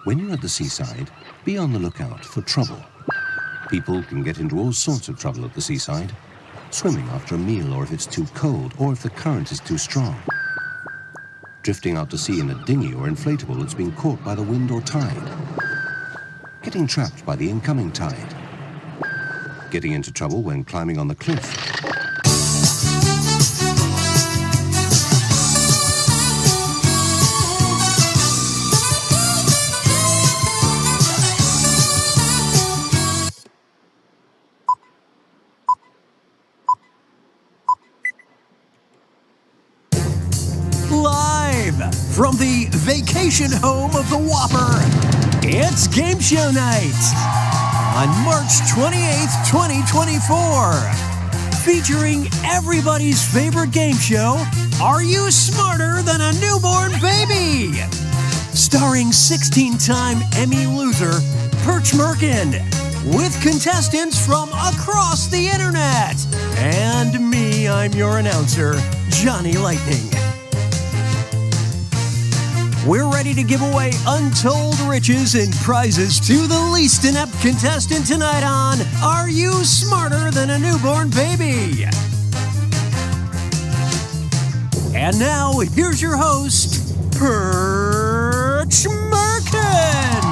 When you're at the seaside, be on the lookout for trouble. People can get into all sorts of trouble at the seaside. Swimming after a meal, or if it's too cold, or if the current is too strong. Drifting out to sea in a dinghy or inflatable that's been caught by the wind or tide. Getting trapped by the incoming tide. Getting into trouble when climbing on the cliff. Live from the vacation home of the Whopper, it's Game Show Night on March 28th, 2024. Featuring everybody's favorite game show, Are You Smarter Than a Newborn Baby? Starring 16-time Emmy loser Perch Merkin, with contestants from across the internet. And me, I'm your announcer, Johnny Lightning. We're ready to give away untold riches and prizes to the least inept contestant tonight on Are You Smarter Than a Newborn Baby? And now, here's your host, Perch Merkin.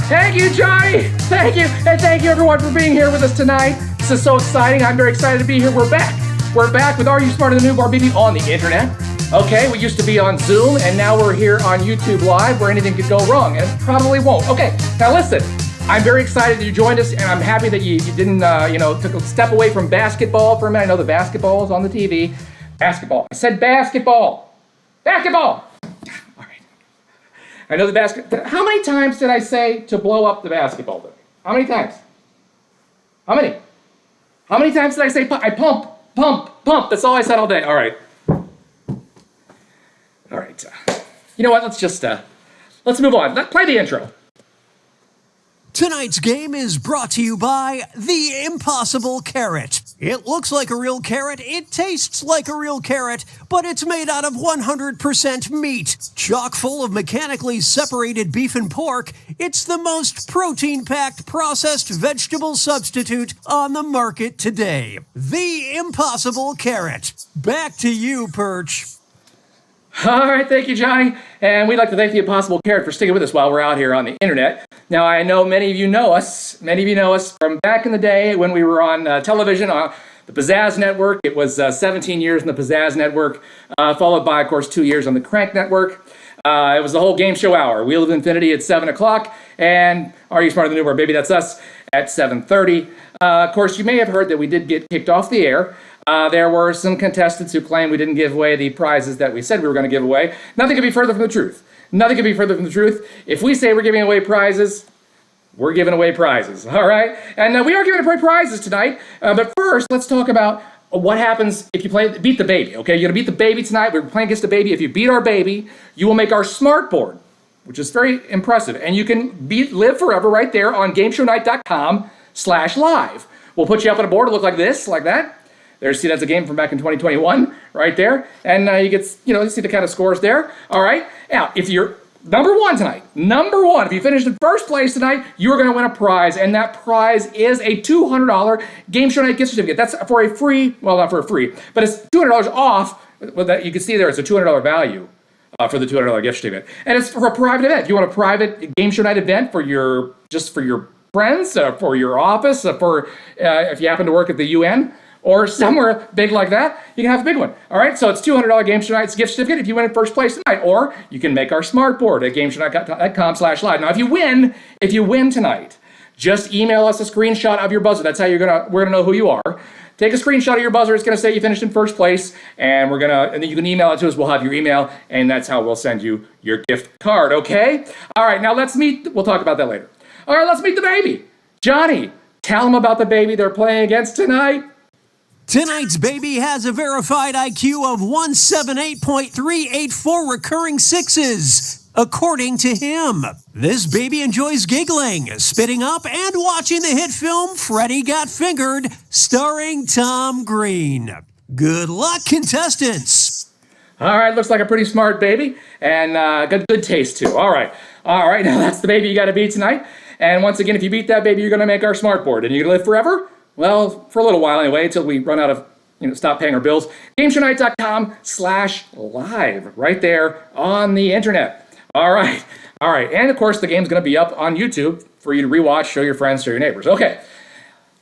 Thank you, Johnny. Thank you. And thank you, everyone, for being here with us tonight. This is so exciting. I'm very excited to be here. We're back. We're back with Are You Smarter Than a Newborn Baby on the internet. Okay, we used to be on Zoom, and now we're here on YouTube Live, where anything could go wrong, and it probably won't. Okay, now listen, I'm very excited that you joined us, and I'm happy that you didn't, took a step away from basketball for a minute. I know the basketball is on the TV. Basketball. I said basketball. Basketball. All right. I know the basket. How many times did I say to blow up the basketball? How many times? How many? How many times did I say I pump, pump, pump? That's all I said all day. All right. All right, you know what, let's move on. Play the intro. Tonight's game is brought to you by The Impossible Carrot. It looks like a real carrot, it tastes like a real carrot, but it's made out of 100% meat. Chock full of mechanically separated beef and pork, it's the most protein-packed processed vegetable substitute on the market today. The Impossible Carrot. Back to you, Perch. All right, thank you, Johnny. And we'd like to thank the Impossible Carrot for sticking with us while we're out here on the internet. Now, I know many of you know us. Many of you know us from back in the day when we were on television on the Pizzazz Network. It was 17 years in the Pizzazz Network, followed by, of course, 2 years on the Crank Network. It was the whole game show hour. Wheel of Infinity at 7 o'clock, and Are You Smarter Than a Newborn Baby? That's us at 7:30. Of course, you may have heard that we did get kicked off the air. There were some contestants who claimed we didn't give away the prizes that we said we were going to give away. Nothing could be further from the truth. Nothing could be further from the truth. If we say we're giving away prizes, we're giving away prizes, all right? And we are giving away prizes tonight. But first, let's talk about what happens if you beat the baby, okay? You're going to beat the baby tonight. We're playing against the baby. If you beat our baby, you will make our smart board, which is very impressive. And you can live forever right there on GameShowNite.com/live. We'll put you up on a board to look like this, like that. There's, see, that's a game from back in 2021, right there. And you get, you see the kind of scores there. All right. Now, if you're number one tonight, if you finish in first place tonight, you're going to win a prize. And that prize is a $200 Game Show Night gift certificate. That's for a free, well, not for a free, but it's $200 off. Well, that you can see there, it's a $200 value for the $200 gift certificate. And it's for a private event. If you want a private Game Show Night event for your friends, for your office, if you happen to work at the UN, or somewhere big like that, you can have a big one. All right, so it's $200 Game Show Night's gift certificate if you win in first place tonight, or you can make our smart board at GameShowNite.com/live. Now, if you win tonight, just email us a screenshot of your buzzer. That's how we're gonna know who you are. Take a screenshot of your buzzer. It's gonna say you finished in first place, and then you can email it to us. We'll have your email, and that's how we'll send you your gift card. Okay? All right. Now let's meet. We'll talk about that later. All right. Let's meet the baby, Johnny. Tell them about the baby they're playing against tonight. Tonight's baby has a verified IQ of 178.384 recurring sixes, according to him. This baby enjoys giggling, spitting up, and watching the hit film Freddy Got Fingered, starring Tom Green. Good luck, contestants. All right, looks like a pretty smart baby, and got good taste too. All right, now that's the baby you got to beat tonight. And once again, if you beat that baby, you're going to make our smart board. And you're going to live forever? Well, for a little while anyway, until we run out of, stop paying our bills. GameShowNite.com/live, right there on the internet. All right, and of course, the game's going to be up on YouTube for you to rewatch, show your friends, show your neighbors. Okay,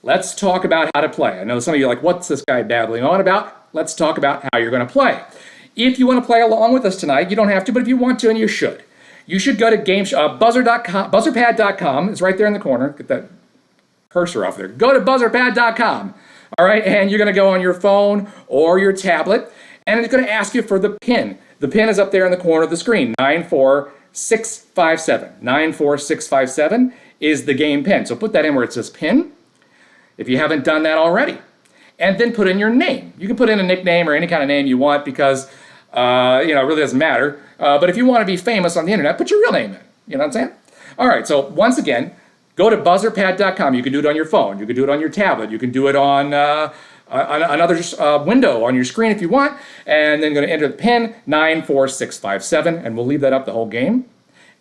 let's talk about how to play. I know some of you are like, what's this guy babbling on about? Let's talk about how you're going to play. If you want to play along with us tonight, you don't have to, but if you want to, and you should go to buzzerpad.com. It's right there in the corner. Get that cursor off there. Go to buzzerpad.com. All right, and you're going to go on your phone or your tablet, and it's going to ask you for the PIN. The PIN is up there in the corner of the screen, 94657. 94657 is the game PIN. So put that in where it says PIN, if you haven't done that already. And then put in your name. You can put in a nickname or any kind of name you want because, it really doesn't matter. But if you want to be famous on the internet, put your real name in. You know what I'm saying? All right, so once again, go to buzzerpad.com. You can do it on your phone. You can do it on your tablet. You can do it on another window on your screen if you want. And then going to enter the PIN, 94657, and we'll leave that up the whole game.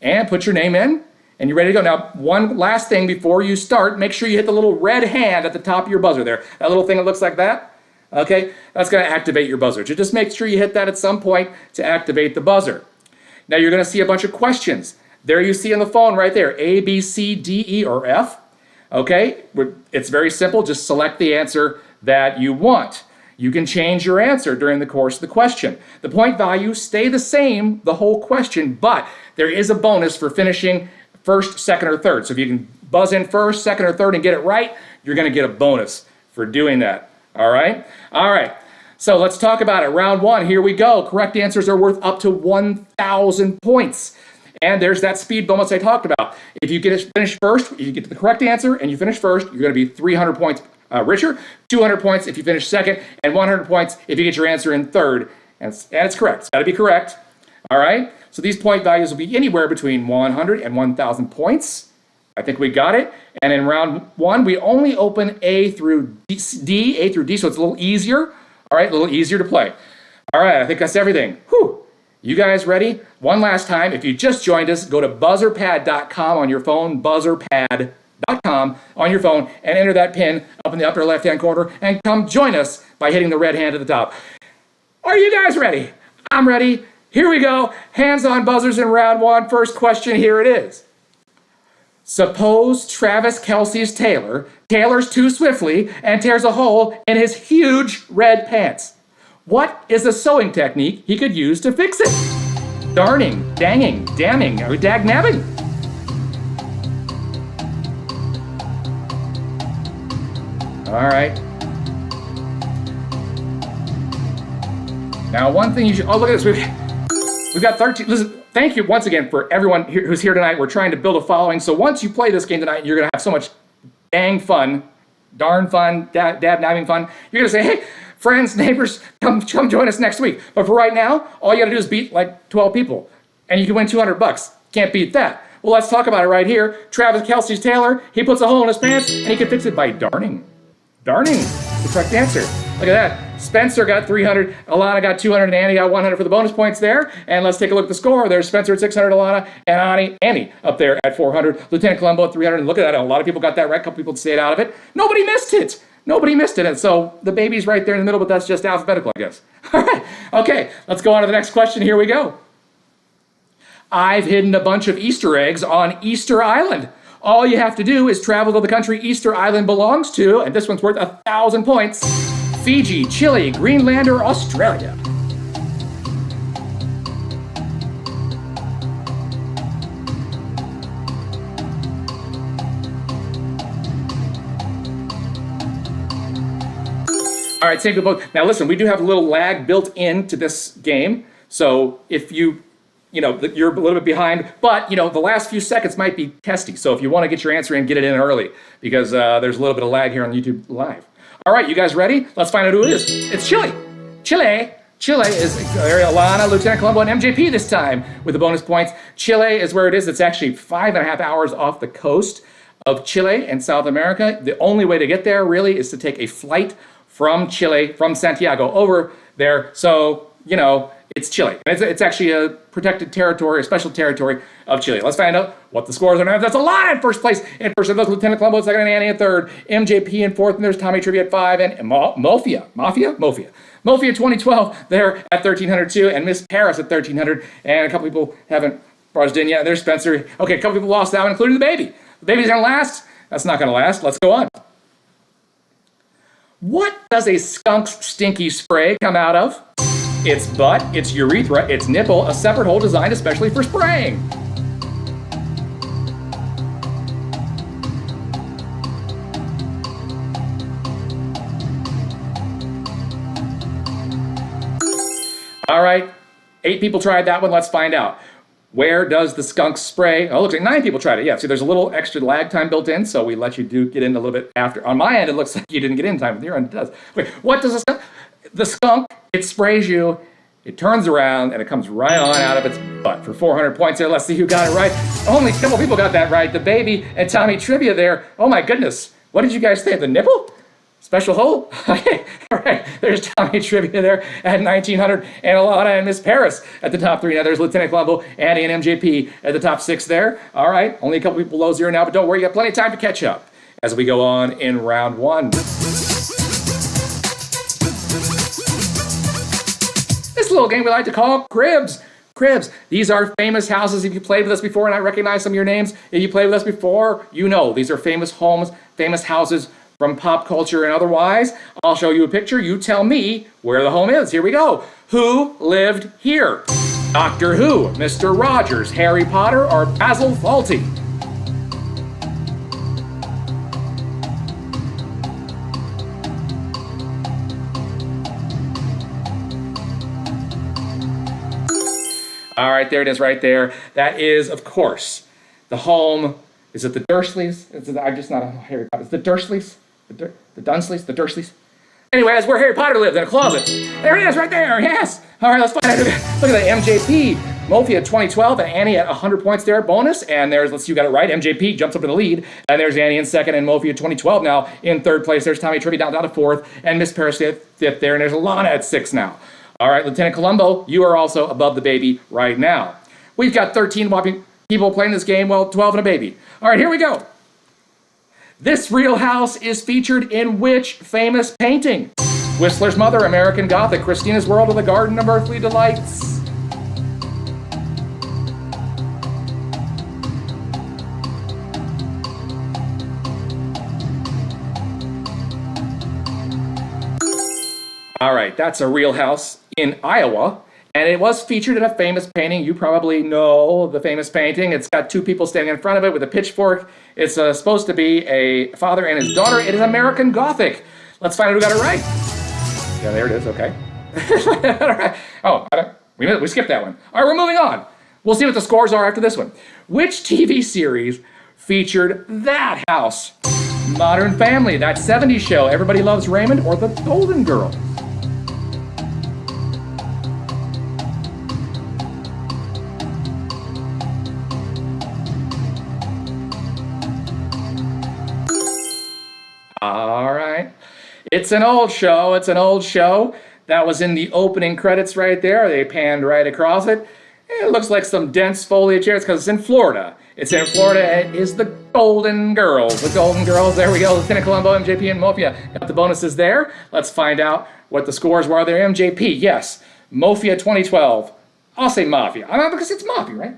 And put your name in, and you're ready to go. Now, one last thing before you start, make sure you hit the little red hand at the top of your buzzer there. That little thing that looks like that. Okay, that's going to activate your buzzer. So just make sure you hit that at some point to activate the buzzer. Now you're going to see a bunch of questions. There you see on the phone right there, A, B, C, D, E, or F. Okay, it's very simple. Just select the answer that you want. You can change your answer during the course of the question. The point values stay the same the whole question, but there is a bonus for finishing first, second, or third. So if you can buzz in first, second, or third and get it right, you're going to get a bonus for doing that. All right? So let's talk about it. Round one, here we go. Correct answers are worth up to 1,000 points. And there's that speed bonus I talked about. If you finish first, if you get the correct answer and you finish first, you're going to be 300 points richer, 200 points if you finish second, and 100 points if you get your answer in third. And it's correct. It's got to be correct. All right? So these point values will be anywhere between 100 and 1,000 points. I think we got it. And in round one, we only open A through D, so it's a little easier. All right, a little easier to play. All right, I think that's everything. Whew. You guys ready? One last time, if you just joined us, go to buzzerpad.com on your phone, buzzerpad.com on your phone, and enter that PIN up in the upper left-hand corner, and come join us by hitting the red hand at the top. Are you guys ready? I'm ready. Here we go. Hands on buzzers in round one. First question, here it is. Suppose Travis Kelce's tailors too swiftly and tears a hole in his huge red pants. What is the sewing technique he could use to fix it? Darning, danging, damning, or dag-nabbing? All right. Now, one thing you should... Oh, look at this. We've got 13... Listen, thank you once again for everyone who's here tonight. We're trying to build a following. So once you play this game tonight, you're going to have so much darn fun, dab-nabbing fun. You're going to say, hey, friends, neighbors, come join us next week. But for right now, all you got to do is beat like 12 people, and you can win $200. Can't beat that. Well, let's talk about it right here. Travis Kelce's tailor, he puts a hole in his pants, and he can fix it by darning. Darning, the correct answer. Look at that. Spencer got 300, Alana got 200, and Annie got 100 for the bonus points there. And let's take a look at the score. There's Spencer at 600, Alana, and Annie up there at 400. Lieutenant Columbo at 300. And look at that. A lot of people got that right. A couple people stayed out of it. Nobody missed it. And so the baby's right there in the middle, but that's just alphabetical, I guess. All right. Okay, let's go on to the next question. Here we go. I've hidden a bunch of Easter eggs on Easter Island. All you have to do is travel to the country Easter Island belongs to, and this one's worth 1,000 points. Fiji, Chile, Greenland, or Australia. All right, same to both. Now listen, we do have a little lag built into this game. So if you're a little bit behind, but the last few seconds might be testy. So if you want to get your answer in, get it in early because there's a little bit of lag here on YouTube Live. All right, you guys ready? Let's find out who it is. It's Chile. Chile is Alana, Lieutenant Columbo, and MJP this time with the bonus points. Chile is where it is. It's actually 5.5 hours off the coast of Chile in South America. The only way to get there really is to take a flight from Chile, from Santiago over there. So you know, it's Chile. It's actually a protected territory, a special territory of Chile. Let's find out what the scores are now. That's a lot in first place. In first, there's Lieutenant Colombo, second, and Annie in third. MJP in fourth, and there's Tommy Trivia at 5, and Mafia 2012 there at 1,302, and Miss Paris at 1,300, and a couple people haven't barged in yet. There's Spencer. Okay, a couple people lost that one, including the baby. The baby's gonna last? That's not gonna last. Let's go on. What does a skunk's stinky spray come out of? Its butt, its urethra, its nipple, a separate hole designed especially for spraying. All right, 8 people tried that one. Let's find out. Where does the skunk spray? Oh, it looks like 9 people tried it. Yeah, see, there's a little extra lag time built in, so we let you get in a little bit after. On my end, it looks like you didn't get in time. With your end, it does. Wait, what does the skunk, it sprays you, it turns around, and it comes right on out of its butt for 400 points there. Let's see who got it right. Only a couple people got that right. The baby and Tommy Trivia there. Oh, my goodness. What did you guys think? The nipple? Special hole? Okay, all right. There's Tommy Trivia there at 1,900, and Alana and Miss Paris at the top 3. Now there's Lieutenant Colombo, Annie, and MJP at the top 6 there. All right, only a couple people below 0 now, but don't worry, you got plenty of time to catch up as we go on in round 1. This little game we like to call Cribs. Cribs. These are famous houses. If you played with us before and I recognize some of your names, if you played with us before, you know these are famous homes, famous houses from pop culture and otherwise. I'll show you a picture. You tell me where the home is. Here we go. Who lived here? Doctor Who, Mr. Rogers, Harry Potter, or Basil Fawlty? All right, there it is right there. That is, of course, the home. Is it the Dursleys? I'm just not a Harry Potter. It's the Dursleys? The Dunsleys? The Dursleys? Anyway, that's where Harry Potter lived, in a closet. There it is, right there, yes. All right, let's find out. Look at that, MJP. Mofia 2012 and Annie at 100 points there, bonus. And there's, let's see, you got it right. MJP jumps up in the lead. And there's Annie in second, and Mofia 2012 now in third place. There's Tommy Trivia down to fourth, and Miss Paris fifth there. And there's Alana at 6 now. All right, Lieutenant Colombo, you are also above the baby right now. We've got 13 whopping people playing this game, well, 12 and a baby. All right, here we go. This real house is featured in which famous painting? Whistler's Mother, American Gothic, Christina's World, or the Garden of Earthly Delights? All right, that's a real house in Iowa. And it was featured in a famous painting. You probably know the famous painting. It's got 2 people standing in front of it with a pitchfork. It's supposed to be a father and his daughter. It is American Gothic. Let's find out who got it right. Yeah, there it is. Okay. All right. Oh, we skipped that one. All right, we're moving on. We'll see what the scores are after this one. Which TV series featured that house? Modern Family, that 70s show, Everybody Loves Raymond, or The Golden Girls? All right. It's an old show. It's an old show. That was in the opening credits right there. They panned right across it. It looks like some dense foliage here. It's because it's in Florida. It's in Florida. It is the Golden Girls. The Golden Girls. There we go. Lieutenant Colombo, MJP, and Mofia. Got the bonuses there. Let's find out what the scores were there. MJP, yes. Mofia 2012. I'll say Mafia. Because it's Mafia, right?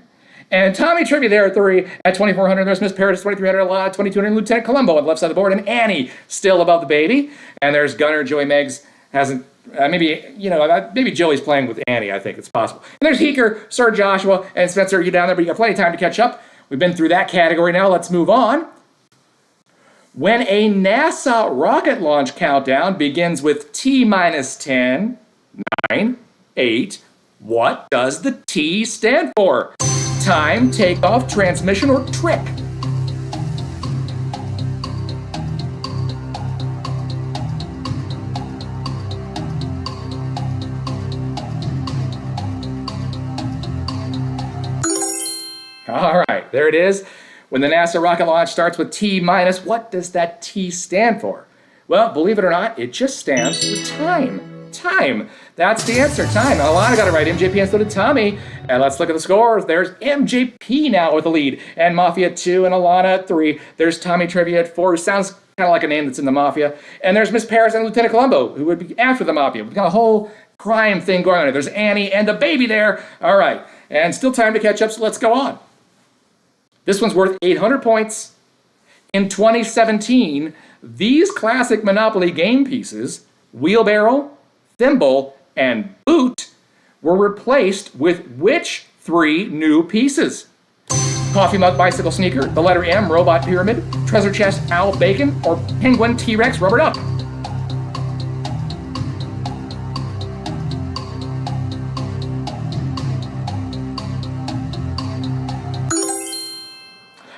And Tommy Trivia there at 3 at 2,400. There's Miss Paris, 2,300, 2,200. Lieutenant Colombo on the left side of the board. And Annie still above the baby. And there's Gunner. Joey Meggs hasn't, maybe Joey's playing with Annie. I think it's possible. And there's Heeker, Sir Joshua, and Spencer. You're down there, but you got plenty of time to catch up. We've been through that category now. Let's move on. When a NASA rocket launch countdown begins with T minus 10, 9, 8, what does the T stand for? Time, takeoff, transmission, or trick? All right, there it is. When the NASA rocket launch starts with T minus, what does that T stand for? Well, believe it or not, it just stands for time. time. That's the answer, time. Alana got it right. MJP and so did Tommy. And let's look at the scores. There's MJP now with the lead, and Mafia at 2, and Alana at 3. There's Tommy Trivia at 4, who sounds kind of like a name that's in the Mafia. And there's Miss Paris and Lieutenant Columbo, who would be after the Mafia. We've got a whole crime thing going on there. There's Annie and the baby there. All right. And still time to catch up, so let's go on. This one's worth 800 points. In 2017, these classic Monopoly game pieces, wheelbarrow, thimble, and boot, were replaced with which 3 new pieces? Coffee mug, bicycle, sneaker, the letter M, robot pyramid, treasure chest, owl, bacon, or penguin, T-Rex, rubber duck?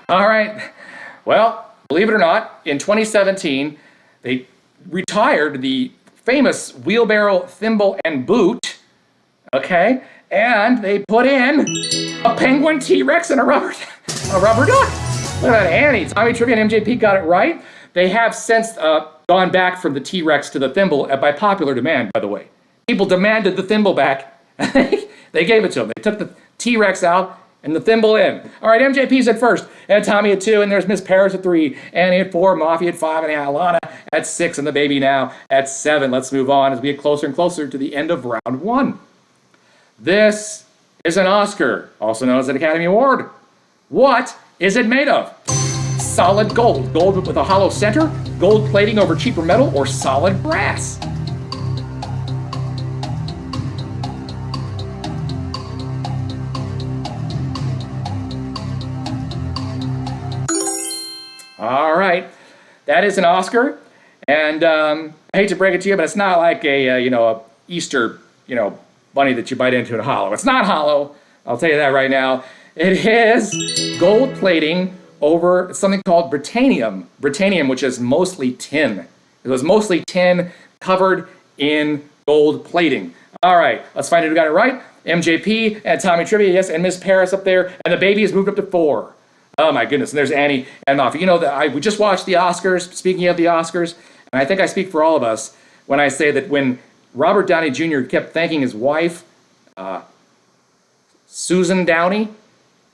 All right. Well, believe it or not, in 2017, they retired the famous wheelbarrow, thimble, and boot, okay? And they put in a penguin, T-Rex, and a rubber duck. Look at that, Annie, Tommy Trivia, and MJP got it right. They have since gone back from the T-Rex to the thimble by popular demand, by the way. People demanded the thimble back. They gave it to them. They took the T-Rex out and the thimble in. All right, MJP's at first, and Tommy at 2, and there's Miss Paris at 3, Annie at 4, Mafia at 5, and Alana at 6, and the baby now at 7. Let's move on as we get closer and closer to the end of round 1. This is an Oscar, also known as an Academy Award. What is it made of? Solid gold, gold with a hollow center, gold plating over cheaper metal, or solid brass? All right, that is an Oscar, and I hate to break it to you, but it's not like a Easter bunny that you bite into and hollow. It's not hollow. I'll tell you that right now. It is gold plating over something called Britannium, which is mostly tin. It was mostly tin covered in gold plating. All right, let's find out who got it right. MJP and Tommy Trivia, yes, and Miss Paris up there, and the baby has moved up to 4. Oh my goodness, and there's Annie and Mafia. We just watched the Oscars, speaking of the Oscars, and I think I speak for all of us when I say that when Robert Downey Jr. kept thanking his wife, Susan Downey,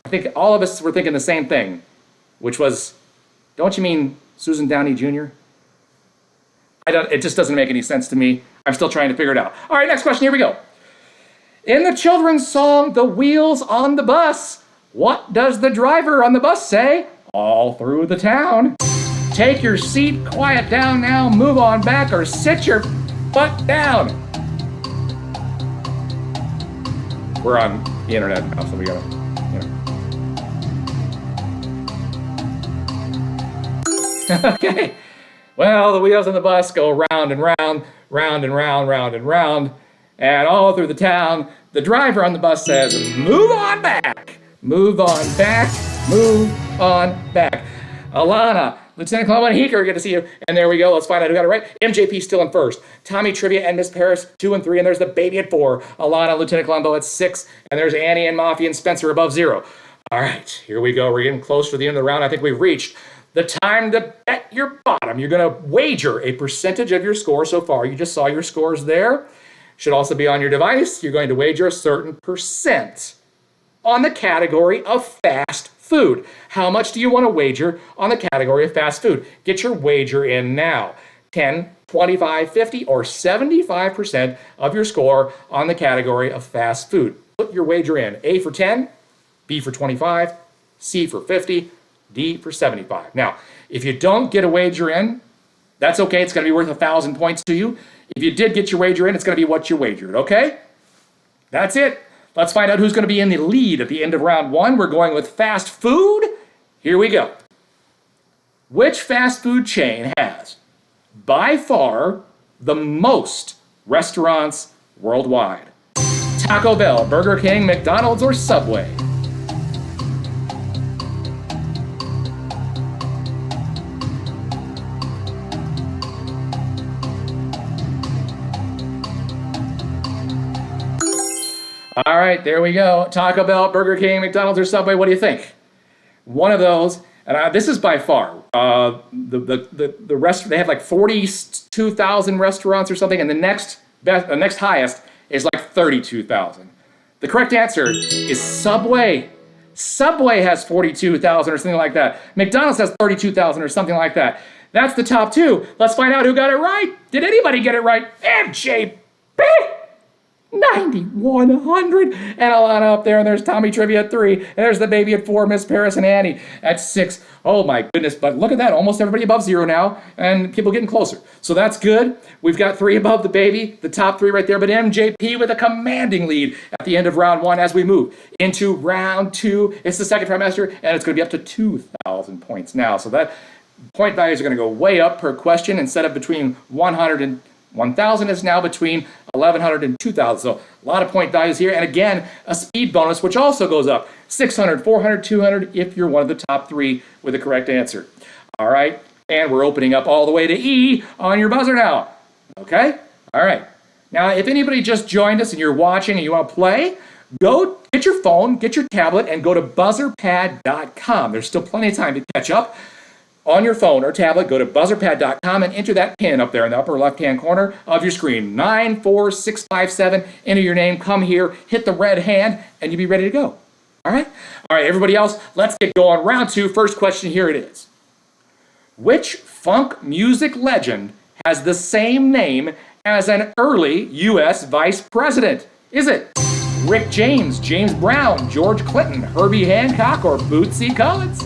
I think all of us were thinking the same thing, which was, don't you mean Susan Downey Jr.? It just doesn't make any sense to me. I'm still trying to figure it out. All right, next question, here we go. In the children's song, The Wheels on the Bus, what does the driver on the bus say? All through the town. Take your seat, quiet down now, move on back, or sit your butt down. We're on the internet now, so we gotta, Okay. Well, the wheels on the bus go round and round, round and round, round and round, and all through the town, the driver on the bus says, move on back. Move on back, move on back. Alana, Lieutenant Columbo, and Heeker, good to see you. And there we go, let's find out who got it right. MJP still in first. Tommy Trivia and Miss Paris, 2 and 3, and there's the baby at 4. Alana, Lieutenant Columbo at 6, and there's Annie and Mafia and Spencer above 0. All right, here we go. We're getting close to the end of the round. I think we've reached the time to bet your bottom. You're gonna wager a percentage of your score so far. You just saw your scores there. Should also be on your device. You're going to wager a certain percent on the category of fast food. How much do you want to wager on the category of fast food? Get your wager in now. 10, 25, 50, or 75% of your score on the category of fast food. Put your wager in. A for 10, B for 25, C for 50, D for 75. Now, if you don't get a wager in, that's okay. It's going to be worth 1,000 points to you. If you did get your wager in, it's going to be what you wagered, okay? That's it. Let's find out who's going to be in the lead at the end of round 1. We're going with fast food. Here we go. Which fast food chain has, by far, the most restaurants worldwide? Taco Bell, Burger King, McDonald's, or Subway? All right, there we go. Taco Bell, Burger King, McDonald's, or Subway. What do you think? One of those, and this is by far the rest. They have like 42,000 restaurants or something, and the next the next highest is like 32,000. The correct answer is Subway. Subway has 42,000 or something like that. McDonald's has 32,000 or something like that. That's the top two. Let's find out who got it right. Did anybody get it right? MJP! 9,100. And Alana up there, and there's Tommy Trivia at 3. And there's the baby at 4, Miss Paris and Annie at 6. Oh my goodness, but look at that. Almost everybody above 0 now, and people getting closer. So that's good. We've got 3 above the baby, the top 3 right there, but MJP with a commanding lead at the end of round 1 as we move into round 2. It's the second trimester, and it's going to be up to 2,000 points now. So that point values are going to go way up per question. Instead of between 100 and 1,000 is now between 1,100 and 2,000. So a lot of point values here. And again, a speed bonus, which also goes up 600, 400, 200 if you're one of the top 3 with the correct answer. All right. And we're opening up all the way to E on your buzzer now. Okay. All right. Now, if anybody just joined us and you're watching and you want to play, go get your phone, get your tablet, and go to buzzerpad.com. There's still plenty of time to catch up. On your phone or tablet, go to buzzerpad.com and enter that pin up there in the upper left-hand corner of your screen. 94657, enter your name, come here, hit the red hand, and you'll be ready to go. All right? All right, everybody else, let's get going. Round 2, first question, here it is. Which funk music legend has the same name as an early U.S. vice president? Is it Rick James, James Brown, George Clinton, Herbie Hancock, or Bootsy Collins?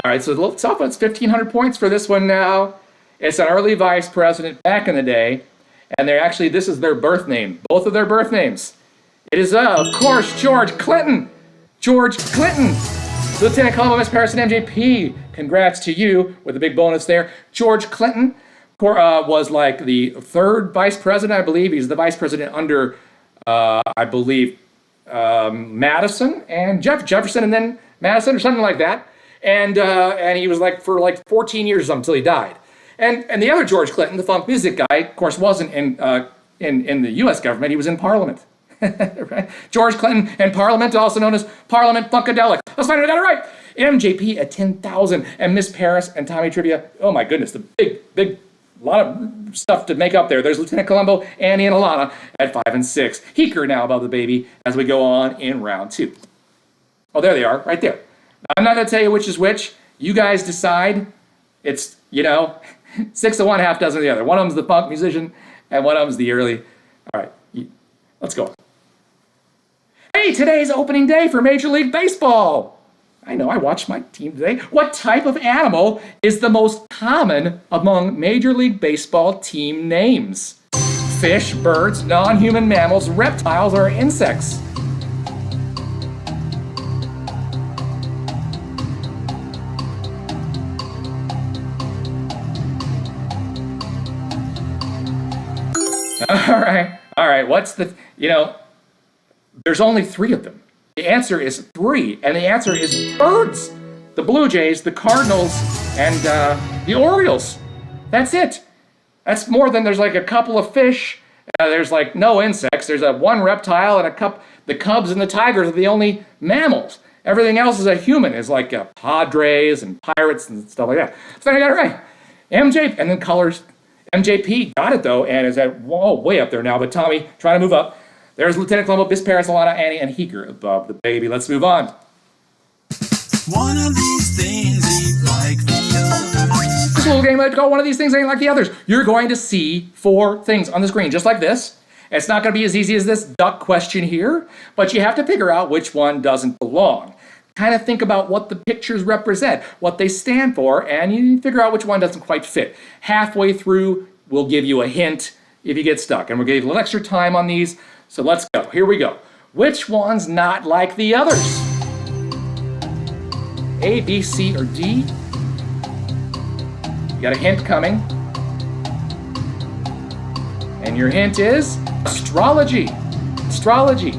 All right, so let's talk about 1,500 points for this one now. It's an early vice president back in the day, and they're actually, this is their birth name, both of their birth names. It is, of course, George Clinton. George Clinton. Lieutenant Colonel Miss Paris and MJP, congrats to you with a big bonus there. George Clinton was like the 3rd vice president, I believe. He's the vice president under, I believe, Madison and Jefferson, and then Madison or something like that. And he was like for like 14 years or something until he died. And the other George Clinton, the funk music guy, of course, wasn't in the U.S. government. He was in Parliament. Right? George Clinton and Parliament, also known as Parliament Funkadelic. Let's find out who got it right. MJP at 10,000, and Miss Paris and Tommy Trivia. Oh my goodness, the big lot of stuff to make up there. There's Lieutenant Columbo, Annie, and Alana at 5 and 6. Heeker now above the baby as we go on in round 2. Oh, there they are, right there. I'm not going to tell you which is which. You guys decide. It's, 6 of one, half dozen of the other. One of them's the funk musician, and one of them's the early. All right, let's go. Hey, today's opening day for Major League Baseball. I know, I watched my team today. What type of animal is the most common among Major League Baseball team names? Fish, birds, non-human mammals, reptiles, or insects? All right, what's the, there's only 3 of them. The answer is 3, and the answer is birds. The Blue Jays, the Cardinals, and the Orioles. That's it. That's more than, there's like a couple of fish, there's like no insects, there's one reptile, and the Cubs and the Tigers are the only mammals. Everything else is a human, is like Padres and Pirates and stuff like that. So I got it right. MJ, and then colors. MJP got it, though, and is at way up there now. But Tommy, trying to move up. There's Lieutenant Columbo, Miss Paris, Alana, Annie, and Heeker above the baby. Let's move on. One of these things ain't like the others. This little game I call one of these things ain't like the others. You're going to see 4 things on the screen, just like this. It's not going to be as easy as this duck question here, but you have to figure out which one doesn't belong. Kind of think about what the pictures represent, what they stand for, and you figure out which one doesn't quite fit. Halfway through, we'll give you a hint if you get stuck, and we'll give you a little extra time on these. So let's go. Here we go. Which one's not like the others? A, B, C, or D? You got a hint coming. And your hint is astrology. Astrology.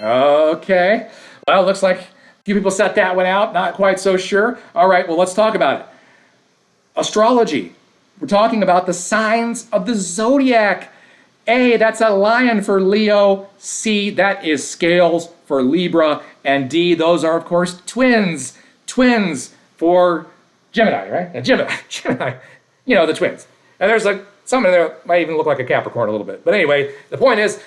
Okay. Well, looks like a few people set that one out. Not quite so sure. All right, well, let's talk about it. Astrology. We're talking about the signs of the zodiac. A, that's a lion for Leo. C, that is scales for Libra. And D, those are, of course, twins. Twins for Gemini, right? Gemini. You know, the twins. And there's like some in there that might even look like a Capricorn a little bit. But anyway, the point is,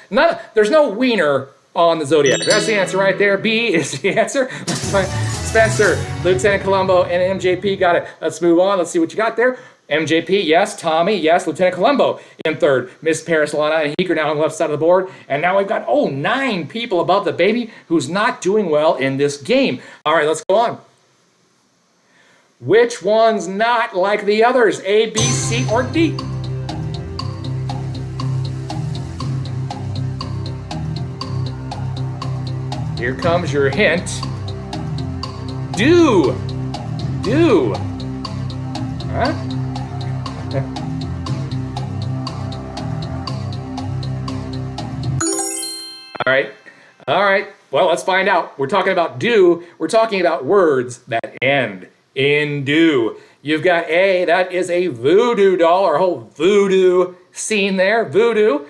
there's no wiener on the zodiac. That's the answer right there. B is the answer. Spencer, Lieutenant Columbo, and MJP got it. Let's move on. Let's see what you got there. MJP, yes. Tommy, yes. Lieutenant Columbo in third. Miss Paris, Lana, and Heeker now on the left side of the board. And now we've got, 9 people above the baby who's not doing well in this game. All right, let's go on. Which one's not like the others? A, B, C, or D? Here comes your hint. Do. Huh? All right. Well, let's find out. We're talking about do. We're talking about words that end in do. You've got A, that is a voodoo doll, or a whole voodoo scene there, voodoo.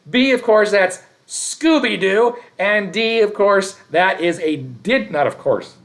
B, of course, that's Scooby-Doo. And D, of course, that is not of course.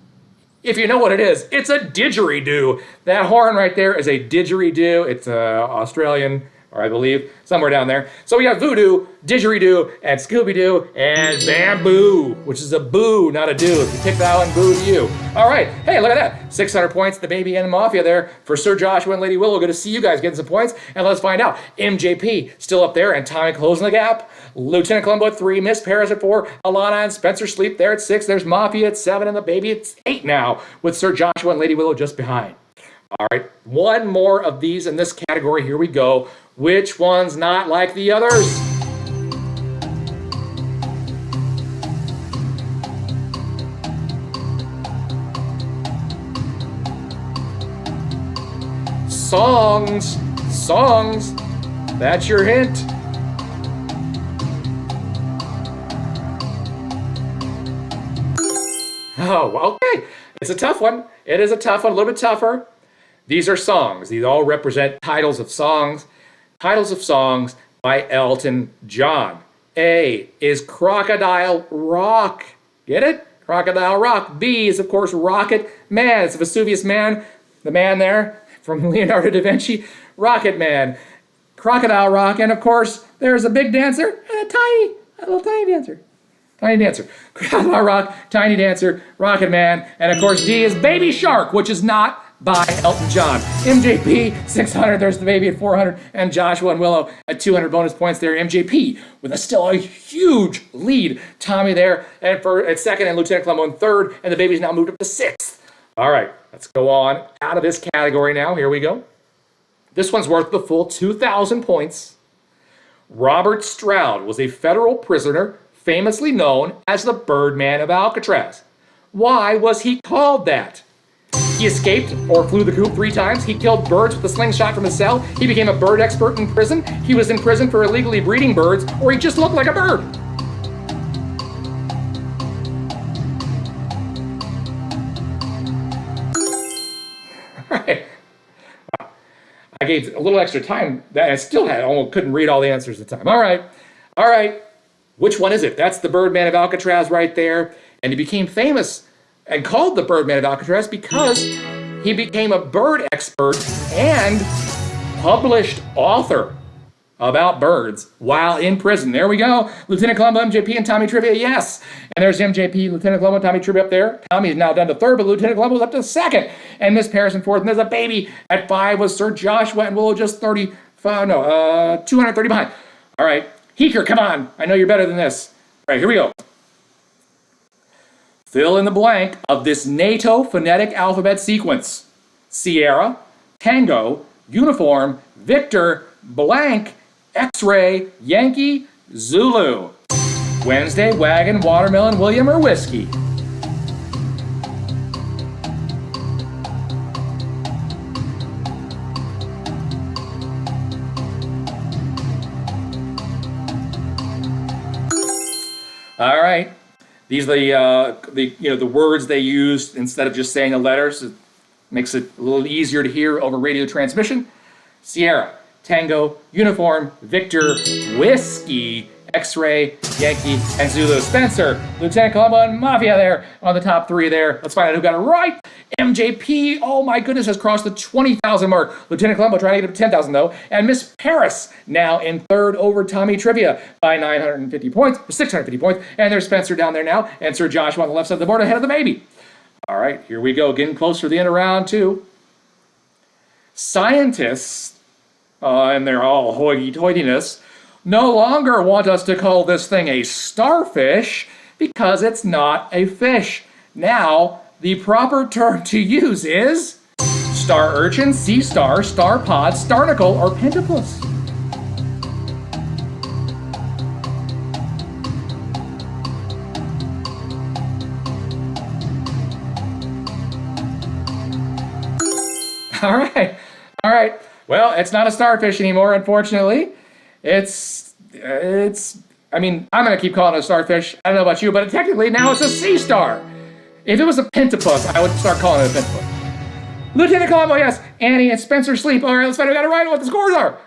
If you know what it is, it's a didgeridoo. That horn right there is a didgeridoo. It's Australian, or I believe, somewhere down there. So we have voodoo, didgeridoo, and Scooby-Doo, and bamboo, which is a boo, not a do. If you pick that one, boo to you. All right, hey, look at that. 600 points, the baby and the mafia there for Sir Joshua and Lady Willow. Good to see you guys getting some points. And let's find out. MJP still up there, and Tommy closing the gap. Lieutenant Columbo at 3, Miss Paris at 4, Alana and Spencer sleep there at 6. There's Mafia at 7, and the baby at 8 now, with Sir Joshua and Lady Willow just behind. All right, one more of these in this category. Here we go. Which one's not like the others? Songs. That's your hint. Oh, okay. It's a tough one. It is a tough one, a little bit tougher. These are songs. These all represent titles of songs. Titles of songs by Elton John. A is Crocodile Rock. Get it? Crocodile Rock. B is, of course, Rocket Man. It's Vesuvius Man, the man there from Leonardo da Vinci. Rocket Man. Crocodile Rock. And, of course, there's a big dancer and a little tiny dancer. Tiny Dancer. Crocodile Rock, Tiny Dancer, Rocket Man, and of course D is Baby Shark, which is not by Elton John. MJP, 600, there's the baby at 400, and Joshua and Willow at 200 bonus points there. MJP with still a huge lead. Tommy there at second, and Lieutenant Columbo in third, and the baby's now moved up to 6th. All right, let's go on out of this category now. Here we go. This one's worth the full 2,000 points. Robert Stroud was a federal prisoner famously known as the Birdman of Alcatraz. Why was he called that? He escaped or flew the coop 3 times. He killed birds with a slingshot from his cell. He became a bird expert in prison. He was in prison for illegally breeding birds, or he just looked like a bird. All right. I gave a little extra time that I still almost couldn't read all the answers at the time. All right. Which one is it? That's the Birdman of Alcatraz right there. And he became famous and called the Birdman of Alcatraz because he became a bird expert and published author about birds while in prison. There we go. Lieutenant Columbo, MJP, and Tommy Trivia, yes. And there's MJP, Lieutenant Columbo, Tommy Trivia up there. Tommy is now down to 3rd, but Lieutenant Columbo's up to 2nd. And Miss Paris in 4th. And there's a baby at 5 with Sir Joshua and Willow just 230 behind. All right. Heeker, come on. I know you're better than this. All right, here we go. Fill in the blank of this NATO phonetic alphabet sequence. Sierra, Tango, Uniform, Victor, blank, X-ray, Yankee, Zulu. Wednesday, Wagon, Watermelon, William, or Whiskey. All right. These are the words they used instead of just saying the letters. It makes it a little easier to hear over radio transmission. Sierra, Tango, Uniform, Victor, Whiskey, X-Ray, Yankee, and Zulu. Spencer, Lieutenant Colombo, and Mafia there on the top 3 there. Let's find out who got it right. MJP, oh my goodness, has crossed the 20,000 mark. Lieutenant Colombo trying to get up to 10,000 though. And Miss Paris now in 3rd over Tommy Trivia by 950 points, 650 points. And there's Spencer down there now. And Sir Joshua on the left side of the board ahead of the baby. All right, here we go. Getting closer to the end of round 2. Scientists, and they're all hoity-toityness, no longer want us to call this thing a starfish because it's not a fish. Now, the proper term to use is star urchin, sea star, star pod, starnacle, or pentapus. All right. Well, it's not a starfish anymore, unfortunately. I mean, I'm going to keep calling it a starfish. I don't know about you, but technically now it's a sea star. If it was a pentapus, I would start calling it a pentapus. Lieutenant Colombo, yes. Annie and Spencer sleep. All right, let's find out who got it right and what the scores are.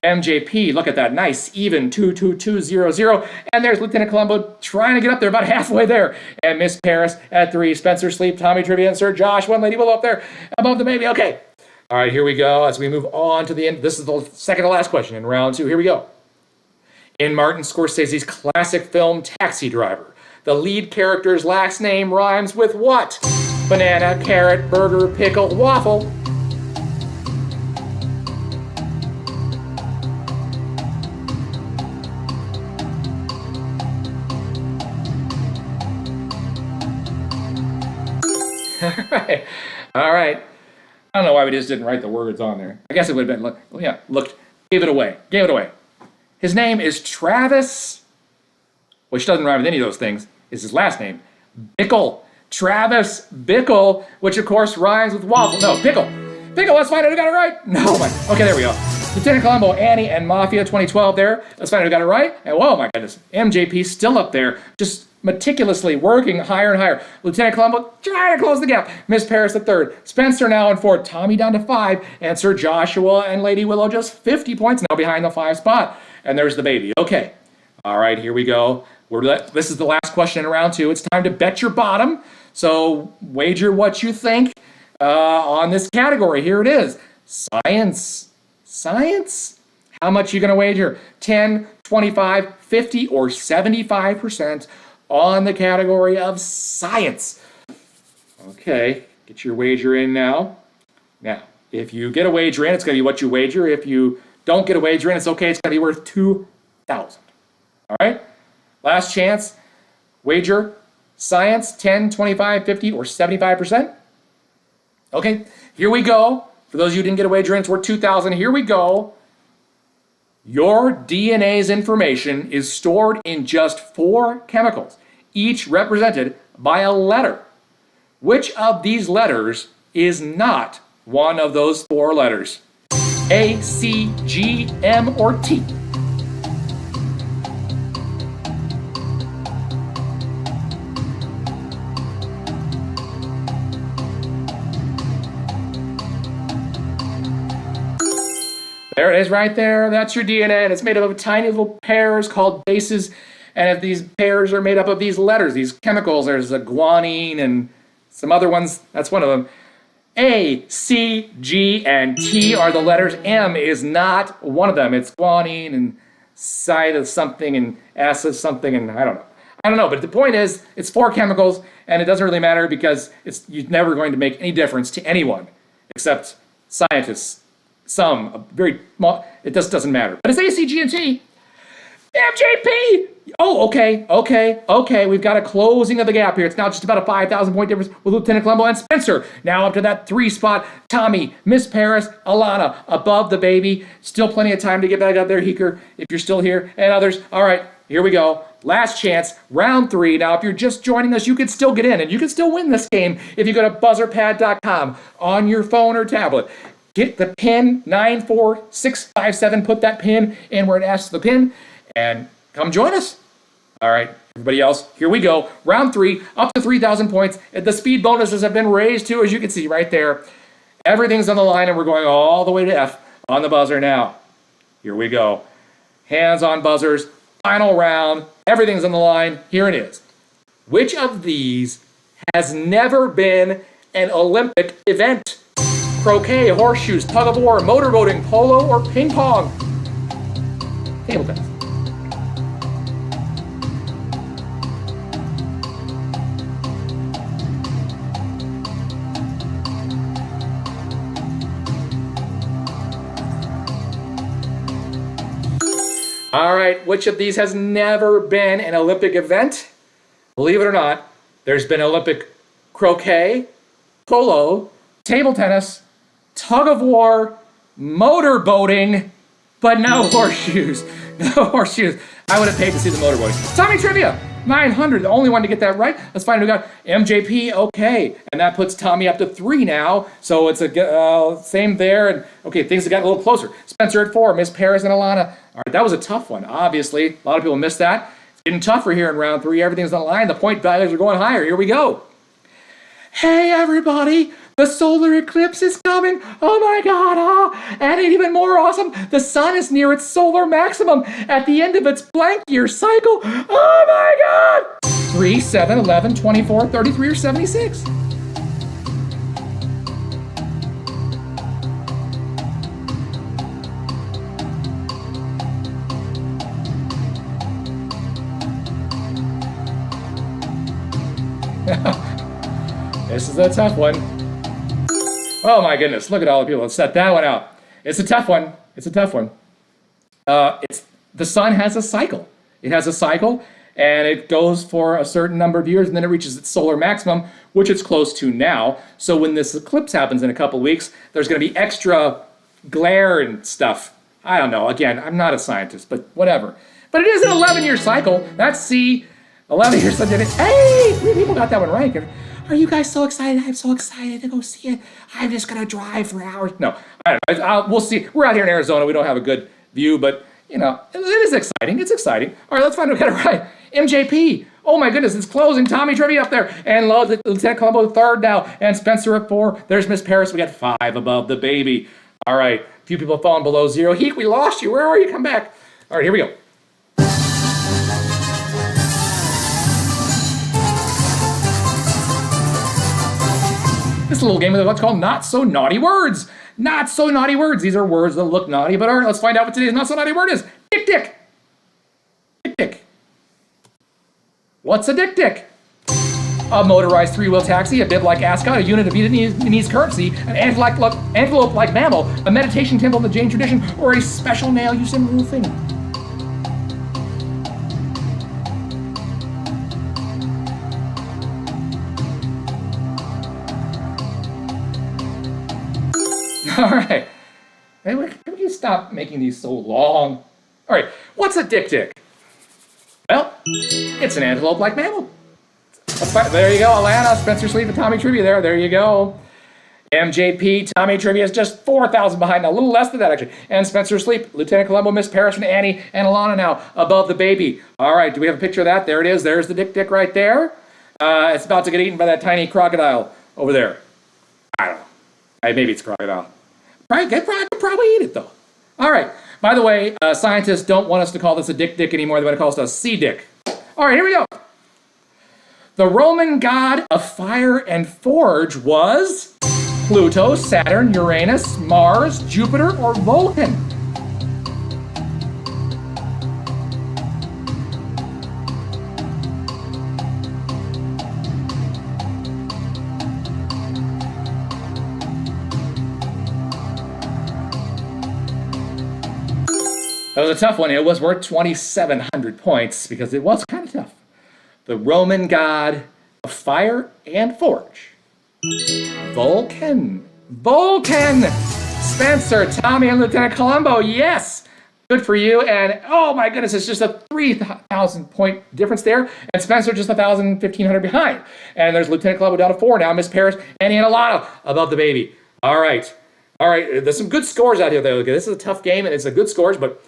MJP, look at that. Nice, even 22200. And there's Lieutenant Colombo trying to get up there, about halfway there. And Miss Paris at 3. Spencer sleep, Tommy Trivia, and Sir Josh. One lady below up there above the baby. Okay. All right, here we go as we move on to the end. This is the second to last question in round 2. Here we go. In Martin Scorsese's classic film Taxi Driver, the lead character's last name rhymes with what? Banana, carrot, burger, pickle, waffle. All right. I don't know why we just didn't write the words on there. I guess it would have been, gave it away. His name is Travis, which doesn't rhyme with any of those things, is his last name. Bickle. Travis Bickle, which of course rhymes with waffle. No, Pickle. Let's find out who got it right. No, okay, there we go. Lieutenant Colombo, Annie, and Mafia 2012 there. Let's find out who got it right. And whoa, my goodness, MJP still up there, just meticulously working higher and higher. Lieutenant Colombo trying to close the gap. Miss Paris the 3rd. Spencer now in 4th. Tommy down to 5. And Sir Joshua and Lady Willow just 50 points now behind the 5 spot. And there's the baby. Okay. All right, here we go. This is the last question in round 2. It's time to bet your bottom. So wager what you think on this category. Here it is. Science. How much are you going to wager? 10, 25, 50, or 75% on the category of science. Okay, get your wager in now. Now, if you get a wager in, it's going to be what you wager. If you don't get a wager in, it's okay. It's going to be worth $2,000. All right? Last chance. Wager. Science, 10, 25, 50, or 75%. Okay, here we go. For those of you who didn't get a wager in, it's worth $2,000. Here we go. Your DNA's information is stored in just 4 chemicals, each represented by a letter. Which of these letters is not one of those 4 letters? A, C, G, M, or T? There it is right there. That's your DNA, and it's made up of tiny little pairs called bases. And if these pairs are made up of these letters, these chemicals, there's a guanine and some other ones. That's one of them. A, C, G, and T are the letters. M is not one of them. It's guanine and side of something and S of something, and I don't know. But the point is, it's 4 chemicals, and it doesn't really matter because you're never going to make any difference to anyone except scientists. Very small, it just doesn't matter. But it's A, C, G, and T. MJP! Oh, okay. We've got a closing of the gap here. It's now just about a 5,000 point difference with Lieutenant Colombo and Spencer. Now up to that 3 spot. Tommy, Miss Paris, Alana above the baby. Still plenty of time to get back up there, Heeker, if you're still here, and others. All right, here we go. Last chance, round 3. Now, if you're just joining us, you can still get in, and you can still win this game if you go to buzzerpad.com on your phone or tablet. Get the pin 94657. Put that pin in where it asks the pin, and come join us. All right, everybody else, here we go. Round 3, up to 3,000 points. The speed bonuses have been raised too, as you can see right there. Everything's on the line, and we're going all the way to F. on the buzzer now. Here we go. Hands on buzzers. Final round. Everything's on the line. Here it is. Which of these has never been an Olympic event? Croquet, horseshoes, tug of war, motorboating, polo, or ping pong? Table tennis. All right, which of these has never been an Olympic event? Believe it or not, there's been Olympic croquet, polo, table tennis, tug of war, motorboating, but no horseshoes. No horseshoes. I would have paid to see the motorboating. Tommy Trivia, 900, the only one to get that right. Let's find out who got MJP, okay. And that puts Tommy up to 3 now. So it's a same there. And okay, things have gotten a little closer. Spencer at 4, Miss Paris and Alana. All right, that was a tough one, obviously. A lot of people missed that. It's getting tougher here in round 3. Everything's on the line. The point values are going higher. Here we go. Hey, everybody. The solar eclipse is coming. Oh my God. Oh, and even more awesome, the sun is near its solar maximum at the end of its blank year cycle. Oh my God. 3, 7, 11, 24, 33, or 76. This is a tough one. Oh my goodness, look at all the people that set that one out. It's a tough one. It's a tough one. The sun has a cycle. It has a cycle, and it goes for a certain number of years, and then it reaches its solar maximum, which it's close to now. So when this eclipse happens in a couple weeks, there's going to be extra glare and stuff. I don't know. Again, I'm not a scientist, but whatever. But it is an 11-year cycle. That's C. 11 years. Hey, 3 people got that one right. Are you guys so excited? I'm so excited to go see it. I'm just going to drive for hours. No, I don't know. We'll see. We're out here in Arizona. We don't have a good view, but, you know, it is exciting. It's exciting. All right, let's find out who got it right. MJP. Oh, my goodness, it's closing. Tommy Trivia up there. And Lieutenant Colombo 3rd now. And Spencer at 4. There's Miss Paris. We got 5 above the baby. All right, a few people falling below 0. Heat, we lost you. Where are you? Come back. All right, here we go. This little game is what's called Not So Naughty Words. Not so naughty words. These are words that look naughty but aren't. Let's find out what today's not so naughty word is. Dick dick. Dick dick. What's a dick dick? A motorized 3-wheel taxi, a bib like ascot, a unit of Vietnamese currency, an antelope-like mammal, a meditation temple in the Jain tradition, or a special nail used in roofing. All right. Hey, can we stop making these so long? All right. What's a dick dick? Well, it's an antelope-like mammal. There you go, Alana, Spencer Sleep, and Tommy Trivia there. There you go. MJP, Tommy Trivia is just 4,000 behind now. A little less than that, actually. And Spencer Sleep, Lieutenant Colombo, Miss Paris, and Annie, and Alana now above the baby. All right, do we have a picture of that? There it is. There's the dick dick right there. It's about to get eaten by that tiny crocodile over there. I don't know. Maybe it's a crocodile. Right, I could probably eat it, though. All right. By the way, scientists don't want us to call this a dick dick anymore. They want to call it a sea dick. All right, here we go. The Roman god of fire and forge was Pluto, Saturn, Uranus, Mars, Jupiter, or Vulcan? That was a tough one. It was worth 2,700 points because it was kind of tough. The Roman god of fire and forge. Vulcan. Vulcan! Spencer, Tommy, and Lieutenant Colombo, yes! Good for you. And oh my goodness, it's just a 3,000 point difference there. And Spencer just 1,500 behind. And there's Lieutenant Colombo down to 4 now. Miss Paris, Annie, and Alana above the baby. All right. All right. There's some good scores out here, though. This is a tough game, and it's a good scores, but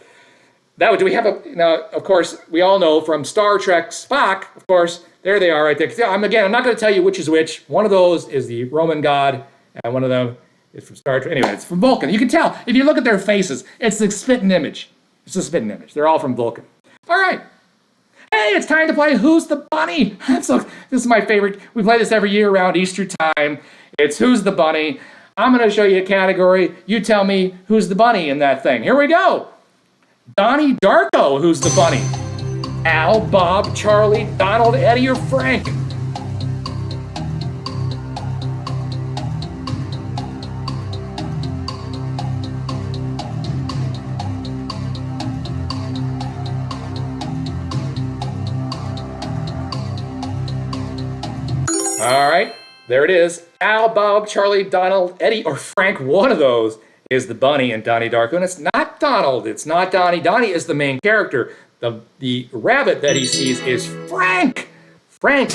do we have a, now, of course, we all know from Star Trek Spock, of course, there they are right there. I'm not going to tell you which is which. One of those is the Roman god, and one of them It's from Star Trek. Anyway, it's from Vulcan. You can tell. If you look at their faces, it's a spitting image. It's a spitting image. They're all from Vulcan. All right. Hey, it's time to play Who's the Bunny? This is my favorite. We play this every year around Easter time. It's Who's the Bunny? I'm going to show you a category. You tell me who's the bunny in that thing. Here we go. Donnie Darko, who's the bunny? Al, Bob, Charlie, Donald, Eddie, or Frank? All right, there it is. Al, Bob, Charlie, Donald, Eddie, or Frank. One of those is the bunny in Donnie Darko, and it's not Donald. It's not Donnie. Donnie is the main character. The rabbit that he sees is Frank. Frank.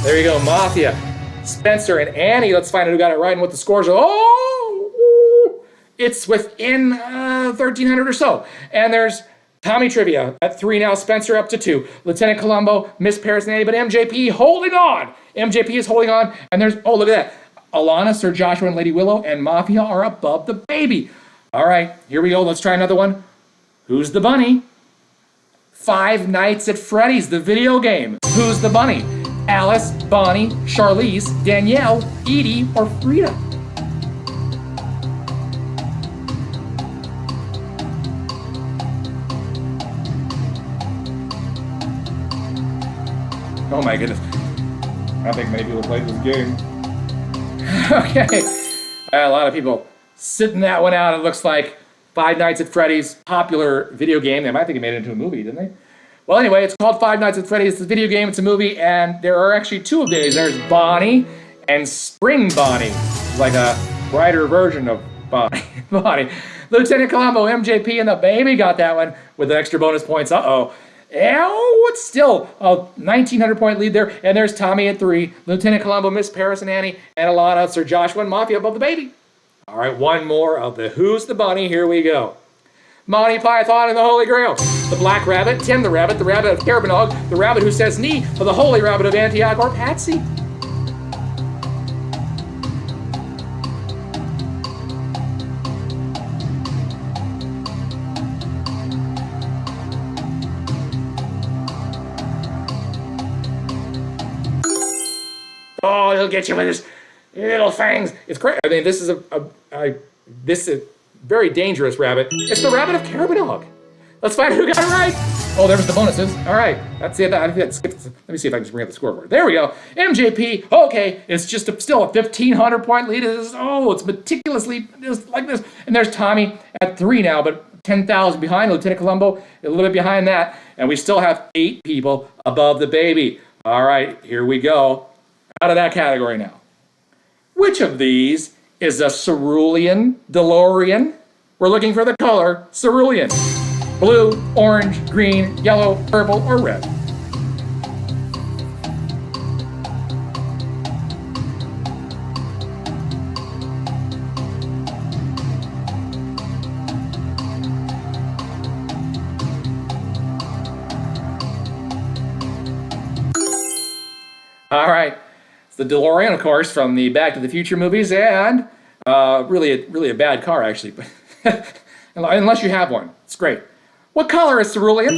There you go, Mafia. Spencer and Annie. Let's find out who got it right and what the scores are. Oh, it's within 1,300 or so. And there's Tommy Trivia at 3 now. Spencer up to 2. Lieutenant Columbo, Miss Paris and Annie, but MJP holding on. MJP is holding on. And there's, oh, look at that. Alana, Sir Joshua, and Lady Willow, and Mafia are above the baby. All right, here we go. Let's try another one. Who's the bunny? Five Nights at Freddy's, the video game. Who's the bunny? Alice, Bonnie, Charlize, Danielle, Edie, or Frida? Oh my goodness. I don't think many people played this game. Okay. A lot of people sitting that one out. It looks like Five Nights at Freddy's, popular video game. I think they made it into a movie, didn't they? Well, anyway, it's called Five Nights at Freddy's. It's a video game. It's a movie, and there are actually 2 of these. There's Bonnie and Spring Bonnie, like a brighter version of Bonnie. Bonnie. Lieutenant Columbo, MJP, and the baby got that one with the extra bonus points. Uh-oh. Oh, it's still a 1,900-point lead there. And there's Tommy at 3, Lieutenant Columbo, Miss Paris and Annie, and Alana, Sir Joshua, and Mafia above the baby. All right, one more of the Who's the Bunny. Here we go. Monty Python and the Holy Grail. The Black Rabbit, Tim the Rabbit of Carabanog, the Rabbit Who Says Knee, or the Holy Rabbit of Antioch, or Patsy. Oh, he'll get you with his little fangs. It's great. I mean, this is this is very dangerous rabbit. It's the Rabbit of Carabanog. Let's find out who got it right. Oh, there was the bonuses. All right. Let's see if that skipped. Let me see if I can just bring up the scoreboard. There we go. MJP. Okay, it's just still a 1,500-point lead. It's meticulously just like this. And there's Tommy at 3 now, but 10,000 behind. Lieutenant Columbo a little bit behind that, and we still have 8 people above the baby. All right, here we go. Out of that category now. Which of these is a cerulean DeLorean? We're looking for the color cerulean. Blue, orange, green, yellow, purple, or red? All right. The DeLorean, of course, from the Back to the Future movies, and really a bad car, actually, but unless you have one. It's great. What color is cerulean?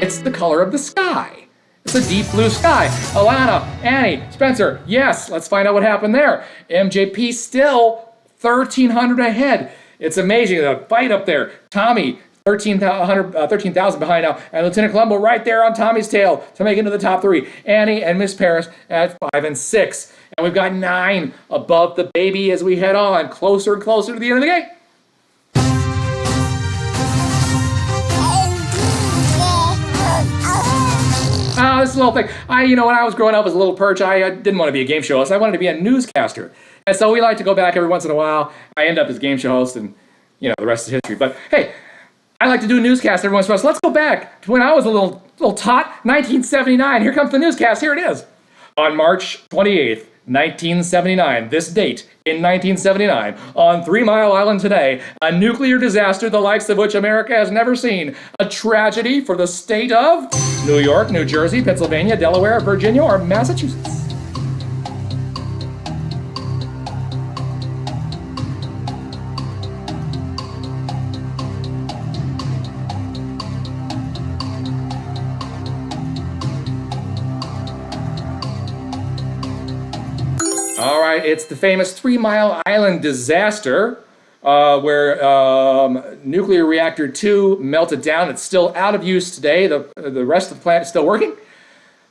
It's the color of the sky. It's a deep blue sky. Alana, Annie, Spencer, yes, let's find out what happened there. MJP still 1,300 ahead. It's amazing, the fight up there. Tommy, 13,000 behind now, and Lieutenant Columbo right there on Tommy's tail to make it into the top 3. Annie and Miss Paris at 5 and 6. And we've got 9 above the baby as we head on, closer and closer to the end of the game. This little thing. When I was growing up as a little perch, I didn't want to be a game show host. I wanted to be a newscaster. And so we like to go back every once in a while. I end up as game show host, and, the rest is history. But, hey, I like to do a newscast every once in a while. So let's go back to when I was a little tot, 1979. Here comes the newscast. Here it is. On March 28th, 1979, this date in 1979, on 3 Mile Island today, a nuclear disaster the likes of which America has never seen. A tragedy for the state of New York, New Jersey, Pennsylvania, Delaware, Virginia, or Massachusetts. All right, it's the famous 3 Mile Island disaster where nuclear reactor 2 melted down. It's still out of use today. The rest of the plant is still working.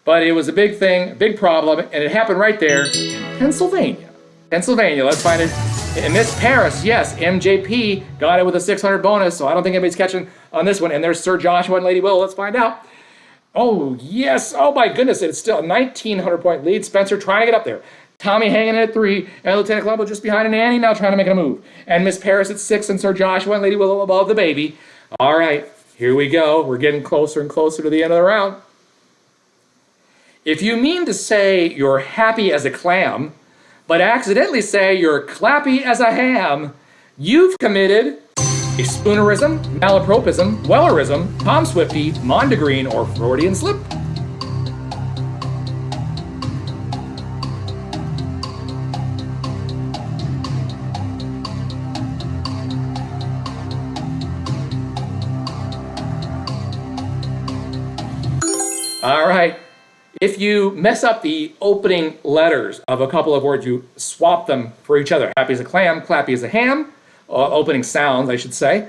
But it was a big thing, big problem, and it happened right there in Pennsylvania. Pennsylvania, let's find it. In Miss Paris, yes, MJP got it with a 600 bonus, so I don't think anybody's catching on this one. And there's Sir Joshua and Lady Will. Let's find out. Oh, yes. Oh, my goodness. It's still a 1,900-point lead. Spencer trying to get up there. Tommy hanging in at 3, and Lieutenant Columbo just behind, and Annie now trying to make a move. And Miss Paris at 6, and Sir Joshua and Lady Will above the baby. All right, here we go. We're getting closer and closer to the end of the round. If you mean to say you're happy as a clam, but accidentally say you're clappy as a ham, you've committed a spoonerism, malapropism, wellerism, Tom Swifty, Mondegreen, or Freudian slip. All right. If you mess up the opening letters of a couple of words, you swap them for each other. Happy as a clam, clappy as a ham, opening sounds, I should say.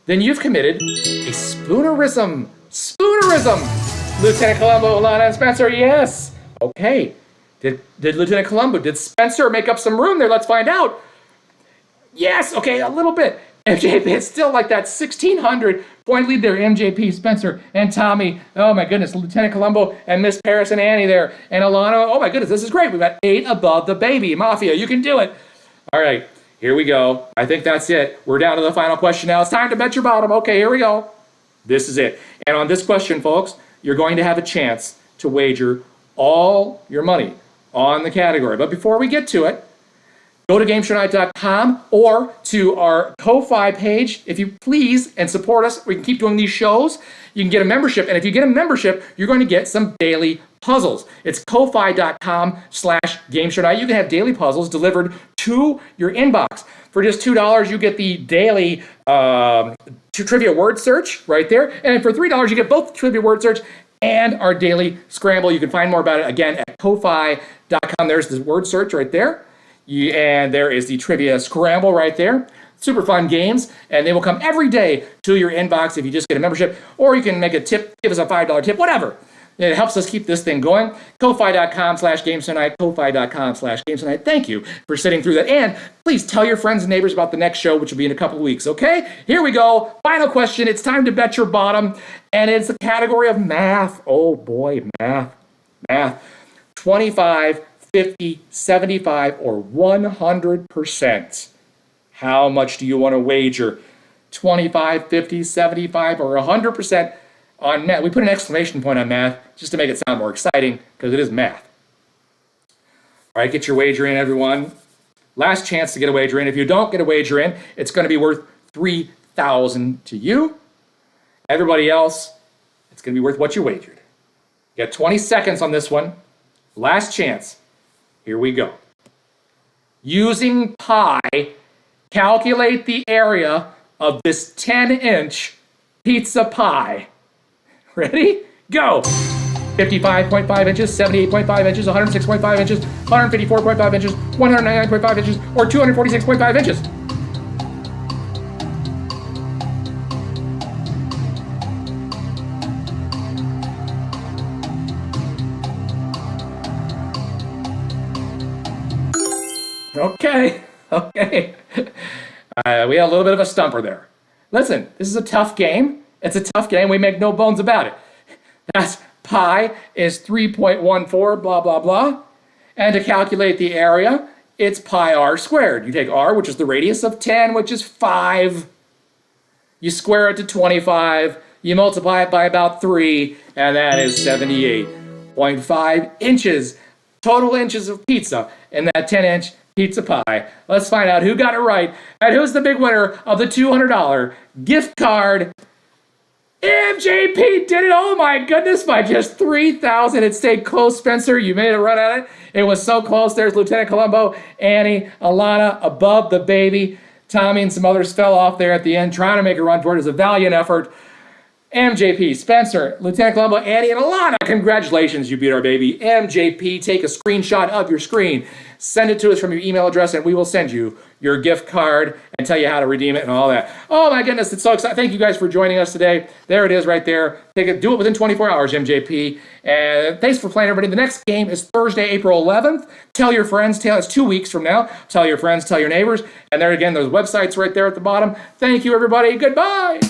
Then you've committed a spoonerism. Spoonerism! Lieutenant Columbo, Alana, and Spencer, yes. Okay. Did Lieutenant Columbo, did Spencer make up some room there? Let's find out. Yes, okay, a little bit. MJP, it's still like that 1,600-point lead there. MJP, Spencer, and Tommy. Oh, my goodness. Lieutenant Columbo and Miss Paris and Annie there. And Alana. Oh, my goodness. This is great. We've got 8 above the baby. Mafia, you can do it. All right. Here we go. I think that's it. We're down to the final question now. It's time to bet your bottom. Okay, here we go. This is it. And on this question, folks, you're going to have a chance to wager all your money on the category. But before we get to it, go to GameShowNite.com or to our Ko-Fi page, if you please, and support us. We can keep doing these shows. You can get a membership, and if you get a membership, you're going to get some daily puzzles. It's Ko-Fi.com/GameShowNite. You can have daily puzzles delivered to your inbox. For just $2, you get the daily trivia word search right there. And for $3, you get both trivia word search and our daily scramble. You can find more about it, again, at Ko-Fi.com. There's the word search right there. And there is the trivia scramble right there. Super fun games, and they will come every day to your inbox if you just get a membership, or you can make a tip, give us a $5 tip, whatever. It helps us keep this thing going. Ko-Fi.com/GamesTonight, Ko-Fi.com/GamesTonight. Thank you for sitting through that. And please tell your friends and neighbors about the next show, which will be in a couple of weeks, okay? Here we go. Final question. It's time to bet your bottom, and it's the category of math. Oh, boy, math. 25, 50, 75, or 100%. How much do you want to wager? 25, 50, 75, or 100% on math? We put an exclamation point on math just to make it sound more exciting because it is math. All right, get your wager in, everyone. Last chance to get a wager in. If you don't get a wager in, it's going to be worth $3,000 to you. Everybody else, it's going to be worth what you wagered. You got 20 seconds on this one. Last chance. Here we go. Using pi, calculate the area of this 10-inch pizza pie. Ready? Go. 55.5 inches, 78.5 inches, 106.5 inches, 154.5 inches, 199.5 inches, or 246.5 inches. Okay. We had a little bit of a stumper there. Listen, this is a tough game. It's a tough game. We make no bones about it. That's pi is 3.14, blah, blah, blah. And to calculate the area, it's pi r squared. You take r, which is the radius of 10, which is 5. You square it to 25. You multiply it by about 3, and that is 78.5 inches. Total inches of pizza in that 10-inch pizza pie. Let's find out who got it right and who's the big winner of the $200 gift card. MJP did it. Oh my goodness, by just $3,000. It stayed close, Spencer. You made a run at it. It was so close. There's Lieutenant Columbo, Annie, Alana above the baby. Tommy and some others fell off there at the end, trying to make a run for it. It was a valiant effort. MJP, Spencer, Lieutenant Columbo, Annie, and Alana. Congratulations, you beat our baby. MJP, take a screenshot of your screen. Send it to us from your email address, and we will send you your gift card and tell you how to redeem it and all that. Oh, my goodness, it's so exciting. Thank you guys for joining us today. There it is right there. Do it within 24 hours, MJP. And thanks for playing, everybody. The next game is Thursday, April 11th. Tell your friends. It's 2 weeks from now. Tell your friends, tell your neighbors. And there again, those websites right there at the bottom. Thank you, everybody. Goodbye.